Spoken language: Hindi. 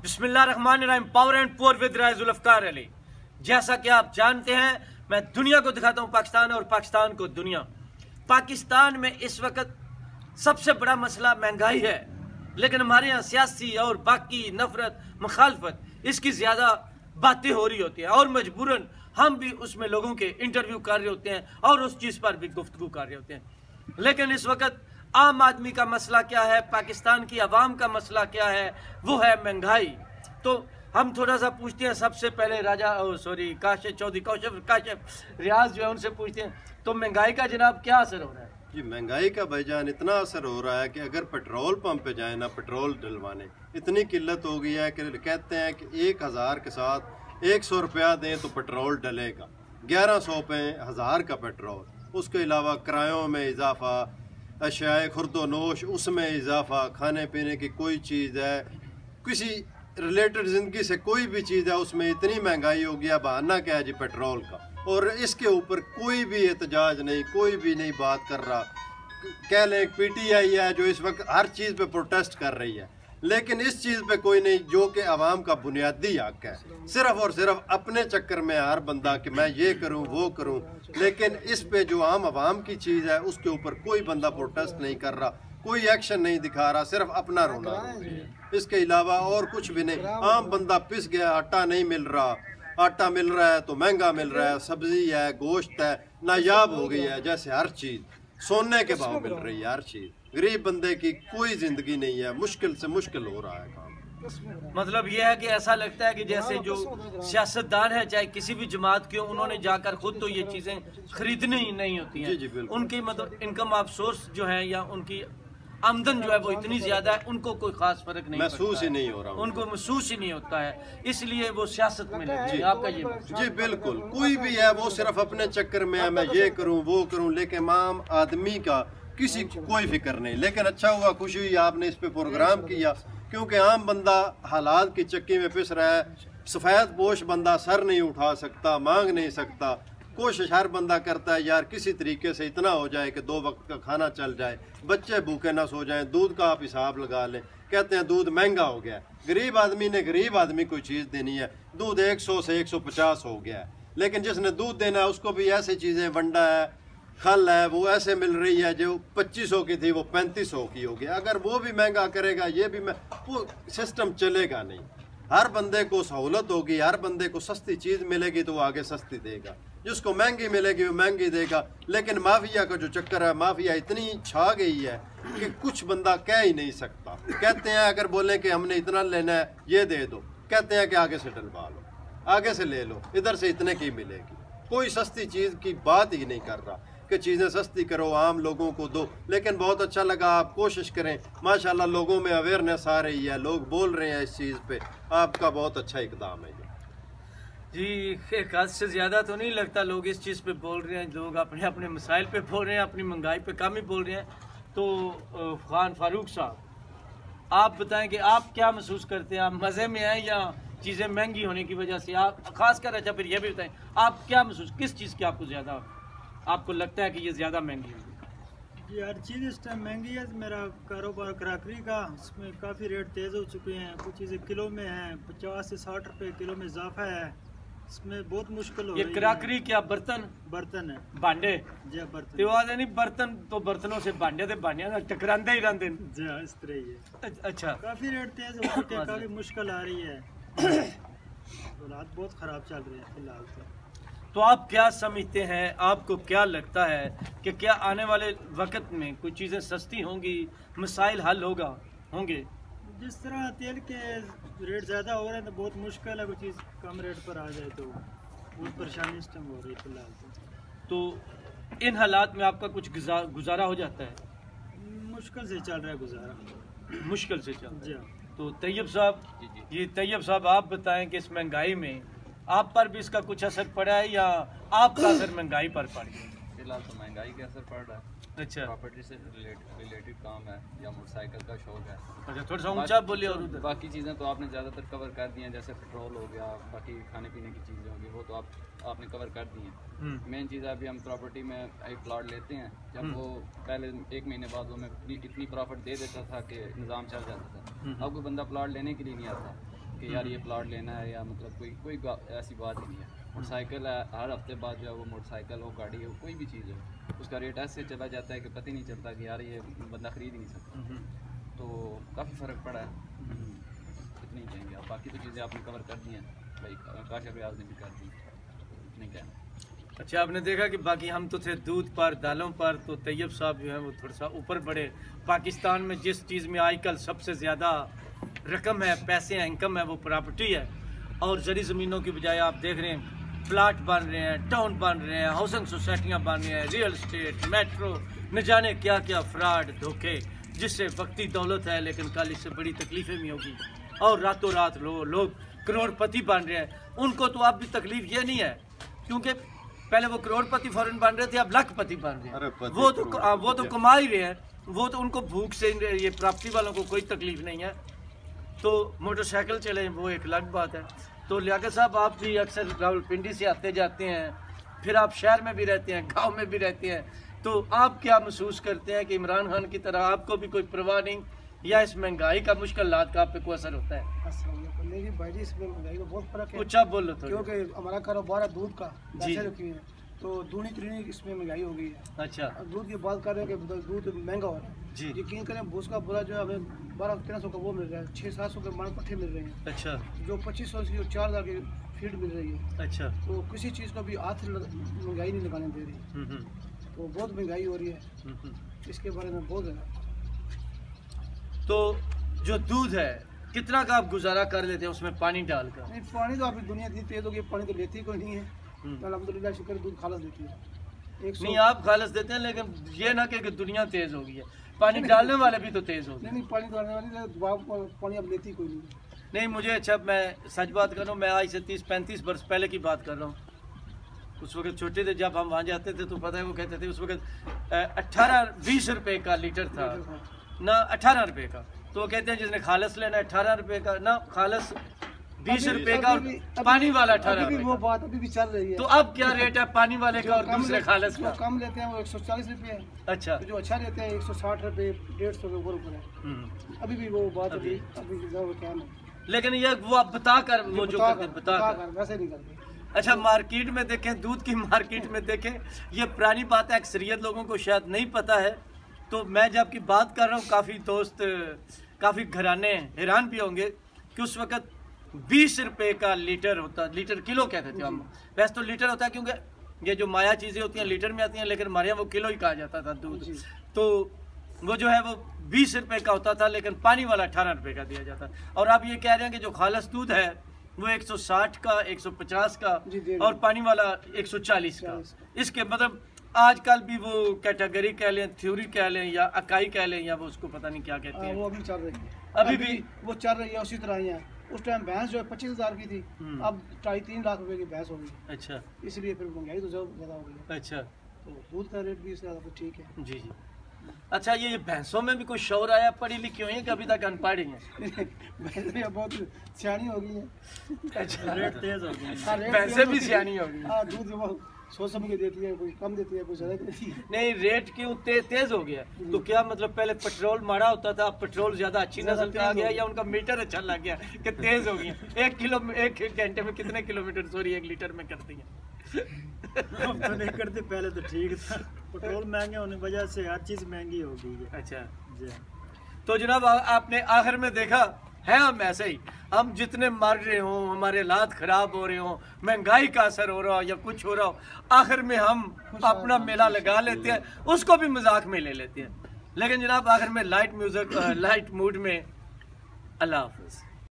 बिस्मिल्लाहिर्रहमानिर्रहीम। Power and poor with Zulfiqar Ali. जैसा कि आप जानते हैं, मैं दुनिया को दिखाता हूं पाकिस्तान और पाकिस्तान को दुनिया। पाकिस्तान में इस वक्त सबसे बड़ा मसला महंगाई है, लेकिन हमारे यहाँ सियासी और बाकी नफरत मुखालफत इसकी ज़्यादा बातें हो रही होती हैं और मजबूरन हम भी उसमें लोगों के इंटरव्यू कर रहे होते हैं और उस चीज़ पर भी गुफ्तगू कर रहे होते हैं। लेकिन इस वक्त आम आदमी का मसला क्या है, पाकिस्तान की आवाम का मसला क्या है, वो है महंगाई। तो हम थोड़ा सा पूछते हैं सबसे पहले काशिफ चौधरी काशिफ रियाज जो है उनसे पूछते हैं, तो महंगाई का जनाब क्या असर हो रहा है? जी, महंगाई का भाईजान इतना असर हो रहा है कि अगर पेट्रोल पंप पे जाए ना पेट्रोल डलवाने, इतनी किल्लत हो गई है कि कहते हैं कि 1000 के साथ 100 रुपया दें तो पेट्रोल डलेगा। 1100 पे 1000 का पेट्रोल, उसके अलावा किरायों में इजाफा, अशियाए खुर्दोनोश उसमें इजाफा, खाने पीने की कोई चीज़ है, किसी रिलेटेड ज़िंदगी से कोई भी चीज़ है उसमें इतनी महंगाई हो गया। बहाना क्या है जी पेट्रोल का, और इसके ऊपर कोई भी एहतजाज नहीं, कोई भी नहीं बात कर रहा। कह लें PTI है जो इस वक्त हर चीज़ पे प्रोटेस्ट कर रही है, लेकिन इस चीज़ पे कोई नहीं जो कि आवाम का बुनियादी हक है। सिर्फ और सिर्फ अपने चक्कर में हर बंदा कि मैं ये करूं वो करूं, लेकिन इस पे जो आम आवाम की चीज़ है उसके ऊपर कोई बंदा प्रोटेस्ट नहीं कर रहा, कोई एक्शन नहीं दिखा रहा, सिर्फ अपना रोना है। इसके अलावा और कुछ भी नहीं। आम बंदा पिस गया, आटा नहीं मिल रहा, आटा मिल रहा है तो महंगा मिल रहा है, सब्जी है, गोश्त है, नायाब हो गई है। जैसे हर चीज़ सोने के भाव मिल रही है, हर चीज़। गरीब बंदे की कोई जिंदगी नहीं है, मुश्किल से मुश्किल हो रहा है काम। मतलब यह है कि ऐसा लगता है कि जैसे जो सियासतदान है, चाहे किसी भी जमात के, उन्होंने जाकर खुद तो ये चीज़ें खरीदनी ही नहीं होती हैं। जी बिल्कुल। उनकी मतलब इनकम ऑफ सोर्स जो है या उनकी आमदन जो है वो इतनी ज्यादा है, उनको कोई खास फर्क नहीं महसूस ही नहीं हो रहा, उनको महसूस ही नहीं होता है, इसलिए वो सियासत में लगे। जी, आपका ये जी बिल्कुल। कोई भी है वो सिर्फ अपने चक्कर में है, मैं ये करूं वो करूं, लेकिन आम आदमी का किसी को कोई फिक्र नहीं। लेकिन अच्छा हुआ, खुशी हुई आपने इस पे प्रोग्राम किया, क्योंकि आम बंदा हालात की चक्की में पिस रहा है। सफ़ेद पोश बंदा सर नहीं उठा सकता, मांग नहीं सकता। कोशिश हर बंदा करता है यार किसी तरीके से इतना हो जाए कि 2 वक्त का खाना चल जाए, बच्चे भूखे ना सो जाएं। दूध का आप हिसाब लगा लें, कहते हैं दूध महंगा हो गया है। गरीब आदमी ने गरीब आदमी कोई चीज़ देनी है, दूध 100 से 150 हो गया है। लेकिन जिसने दूध देना है उसको भी ऐसी चीज़ें, वंडा है, खल है, वो ऐसे मिल रही है जो 2500 की थी वो 3500 की हो गया। अगर वो भी महंगा करेगा, ये भी वो सिस्टम चलेगा नहीं। हर बंदे को सहूलत होगी, हर बंदे को सस्ती चीज़ मिलेगी तो वो आगे सस्ती देगा, जिसको महंगी मिलेगी वो महंगी देगा। लेकिन माफिया का जो चक्कर है, माफिया इतनी छा गई है कि कुछ बंदा कह ही नहीं सकता। कहते हैं अगर बोले कि हमने इतना लेना है ये दे दो, कहते हैं कि आगे से डलवा लो, आगे से ले लो, इधर से इतने की मिलेगी। कोई सस्ती चीज़ की बात ही नहीं कर रहा कि चीज़ें सस्ती करो, आम लोगों को दो। लेकिन बहुत अच्छा लगा, आप कोशिश करें, माशाल्लाह लोगों में अवेयरनेस आ रही है, लोग बोल रहे हैं इस चीज़ पे। आपका बहुत अच्छा इकदाम है जी। एक हद से ज़्यादा तो नहीं लगता लोग इस चीज़ पे बोल रहे हैं, लोग अपने अपने मसाइल पे बोल रहे हैं, अपनी महंगाई पे कम ही बोल रहे हैं। तो खान फारूक साहब, आप बताएं कि आप क्या महसूस करते हैं? आप मज़े में हैं या चीज़ें महंगी होने की वजह से? आप खास कर, अच्छा फिर ये भी बताएं, आप क्या महसूस, किस चीज़ की आपको ज़्यादा आपको लगता है कि ये ज़्यादा महंगी होगी? जी, हर चीज़ इस टाइम महंगी है। मेरा कारोबार क्रॉकरी का, इसमें काफ़ी रेट तेज़ हो चुके हैं। कुछ चीज़ें किलो में हैं, 50 से 60 रुपये किलो में इजाफा है। इसमें बहुत मुश्किल हो रही है। ये क्रॉकरी क्या बर्तन है? भांडे जी, बर्तन। तो नहीं बर्तन तो बर्तनों से भांडे थे, भांडे टकराते ही रहते हैं। जी इस तरह ही है। अच्छा, काफ़ी रेट तेज़ हो चुके हैं, काफ़ी मुश्किल आ रही है। हालात बहुत ख़राब चल रहे हैं फिलहाल। तो आप क्या समझते हैं, आपको क्या लगता है कि क्या आने वाले वक्त में कुछ चीज़ें सस्ती होंगी, मसाइल हल होंगे? जिस तरह तेल के रेट ज़्यादा हो रहे हैं तो बहुत मुश्किल है कोई चीज़ कम रेट पर आ जाए, तो बहुत परेशानी इस टाइम हो रही है फिलहाल। तो इन हालात में आपका कुछ गुजारा हो जाता है? मुश्किल से चल रहा है गुजारा, मुश्किल से चल रहा है। जी। तो तैयब साहब, ये तैयब साहब आप बताएं कि इस महंगाई में आप पर भी इसका कुछ असर पड़ा है या आपका असर महंगाई पर पड़ गया? फिलहाल तो महंगाई का असर पड़ रहा है। अच्छा, प्रॉपर्टी से रिलेटेड काम है या मोटरसाइकिल का शौक है। अच्छा, थोड़ा सा ऊंचा बोलिए। और बाकी चीज़ें तो आपने ज़्यादातर कवर कर दी हैं, जैसे पेट्रोल हो गया, बाकी खाने पीने की चीज़ें होगी, वो तो आपने कवर कर दी हैं। मेन चीज़ है अभी हम प्रॉपर्टी में एक प्लॉट लेते हैं, जब वो पहले 1 महीने बाद वो हमें इतनी प्रॉफिट दे देता था कि निज़ाम चल जाता था। अब कोई बंदा प्लॉट लेने के लिए नहीं आता, कि यार ये प्लॉट लेना है, या मतलब कोई ऐसी बात ही नहीं है। मोटरसाइकिल है, हर हफ्ते बाद जो है वो मोटरसाइकिल हो, गाड़ी हो, कोई भी चीज़ हो, उसका रेट ऐसे चला जाता है कि पता ही नहीं चलता कि यार ये बंदा ख़रीद ही नहीं सकता। तो काफ़ी फ़र्क पड़ा है, इतनी कहेंगे। अब बाकी तो चीज़ें आपने कवर कर दी हैं भाई, काशिफ रियाज ने भी कर दी, इतनी कहना। अच्छा, आपने देखा कि बाकी हम तो थे दूध पर, दालों पर, तो तैयब साहब जो है वो थोड़ा सा ऊपर बढ़े। पाकिस्तान में जिस चीज़ में आजकल सबसे ज़्यादा रकम है, पैसे हैं, इनकम है, वो प्रॉपर्टी है। और जरी ज़मीनों की बजाय आप देख रहे हैं प्लाट बन रहे हैं, टाउन बन रहे हैं, हाउसिंग सोसाइटियाँ बन रही हैं, रियल इस्टेट, मेट्रो, न जाने क्या क्या फ्रॉड, धोखे, जिससे वक्ती दौलत है लेकिन कल इससे बड़ी तकलीफ़ें भी होगी। और रातों रात लोग करोड़पति बन रहे हैं। उनको तो अब भी तकलीफ ये नहीं है, क्योंकि पहले वो करोड़पति फौरन बन रहे थे, अब लाखपति बन रहे हैं। वो तो कमा ही रहे हैं, वो तो उनको भूख से, ये प्रॉपर्टी वालों को कोई तकलीफ नहीं है। तो मोटरसाइकिल चले वो एक अलग बात है। तो लियाकत साहब, आप भी अक्सर रावलपिंडी से आते जाते हैं, फिर आप शहर में भी रहते हैं, गांव में भी रहते हैं, तो आप क्या महसूस करते हैं कि इमरान खान की तरह आपको भी कोई परवाह नहीं, या इस महंगाई का मुश्किलात का आप पे कोई असर होता है? नहीं भाई जी, इसमें महंगाई का बहुत फर्क है। कुछ आप बोलो तो, क्योंकि हमारा कारोबार है दूध का, पैसे रखी है, तो दूनी त्रीनी इसमें महंगाई हो गई है। अच्छा, दूध की बात कर रहे हैं कि दूध महंगा हो रहा है जी। यकीन करें, भूस का बोरा जो है हमें 1200-1300 का वो मिल रहा है, 600-700 के मान पट्टे मिल रहे हैं। अच्छा, जो 2500 की 4000 की फीड मिल रही है। अच्छा, तो किसी चीज़ को भी हाथ महंगाई नहीं लगाने दे रही, तो बहुत महंगाई हो रही है, इसके बारे में बहुत है। तो जो दूध है कितना का आप गुजारा कर लेते हैं उसमें पानी डालकर? नहीं, पानी तो अभी दुनिया इतनी तेज हो गई, पानी तो लेती ही कोई नहीं है। अल्हम्दुलिल्लाह शुक्र, दूध खालस देती है। नहीं, आप खालस देते हैं, लेकिन ये ना कि दुनिया तेज हो गई है, पानी डालने वाले भी तो तेज हो गए। नहीं, पानी डालने वाली पानी अब लेती कोई नहीं। नहीं, मुझे अच्छा, मैं सच बात कर रहा हूँ, मैं आज से 30-35 वर्ष पहले की बात कर रहा हूँ। उस वक्त छोटे थे, जब हम वहाँ जाते थे तो पता है वो कहते थे उस वक्त 18-20 रुपए का लीटर था ना, 18 रुपए का। तो वो कहते हैं जिसने खालस लेना 18 रुपए का, ना खालस 20 रुपए का, और पानी वाला 18 रुपए। वो बात अभी भी चल रही है। तो अब क्या रेट है पानी वाले का और दूसरे खालस का? कम लेते हैं वो 140 रुपए है। अच्छा, जो अच्छा लेते हैं 160 रुपए, 150 के ऊपर है। अभी भी वो बात अभी क्या है, लेकिन ये वो आप बता कर, वो जो बता कर वैसे नहीं करते। अच्छा, मार्केट में देखें, दूध की मार्केट में देखें, ये पुरानी बात है, अक्सरियत लोगों को शायद नहीं पता है। तो मैं जब की बात कर रहा हूँ, काफ़ी दोस्त, काफ़ी घराने हैरान भी होंगे कि उस वक़्त 20 रुपए का लीटर होता, लीटर किलो कहते थे हम, वैसे तो लीटर होता है क्योंकि ये जो माया चीज़ें होती हैं लीटर में आती हैं, लेकिन हमारे यहाँ वो किलो ही कहा जाता था दूध। तो वो जो है वो 20 रुपए का होता था, लेकिन पानी वाला 18 रुपए का दिया जाता। और आप ये कह रहे हैं कि जो खालस दूध है वो 160 का, 150 का, और पानी वाला 140 का। इसके मतलब आजकल भी वो कैटेगरी कह लें, थ्योरी कह लें, या इकाई कह लें, या वो उसको पता नहीं क्या कहते हैं, वो अभी चल रही है। अभी भी वो चल रही है उसी तरह ही है। उस टाइम भैंस जो है 25,000 की थी, अब 2.5-3 लाख रुपए की भैंस हो गई। अच्छा, इसलिए फिर महंगाई तो ज़्यादा हो गई। अच्छा, तो दूध का रेट भी इससे ज़्यादा ठीक है। जी जी। अच्छा, ये भैंसों में भी कोई शौर आया, पढ़ी लिखी हुई है कि अभी तक अनपढ़ ही है? भैंसें बहुत सियानी हो गई है। अच्छा, रेट तेज हो गई, भैंसें भी सियानी हो गई। हाँ, दूध सोच समझ के देती है, कोई कम देती है, कोई ज़्यादा देती है। नहीं, रेट क्यों तेज हो गया? तो क्या मतलब पहले पेट्रोल मारा होता था, अब पेट्रोल ज्यादा अच्छी नस्ल का आ गया, या उनका मीटर अच्छा लग गया कि तेज हो गया? 1 घंटे में कितने किलोमीटर, सॉरी 1 लीटर में करती है? अब तो नहीं करते, पहले तो ठीक था। पेट्रोल महंगे होने की वजह से हर चीज महंगी हो गई है। अच्छा जी। तो जनाब, आपने आखिर में देखा है, हम ऐसे ही, हम जितने मर रहे हों, हमारे हालात खराब हो रहे हों, महंगाई का असर हो रहा हो या कुछ हो रहा हो, आखिर में हम अपना मेला लगा लेते हैं, उसको भी मजाक में ले लेते हैं। लेकिन जनाब, आखिर में लाइट म्यूजिक, लाइट मूड में, अल्लाह हाफिज़।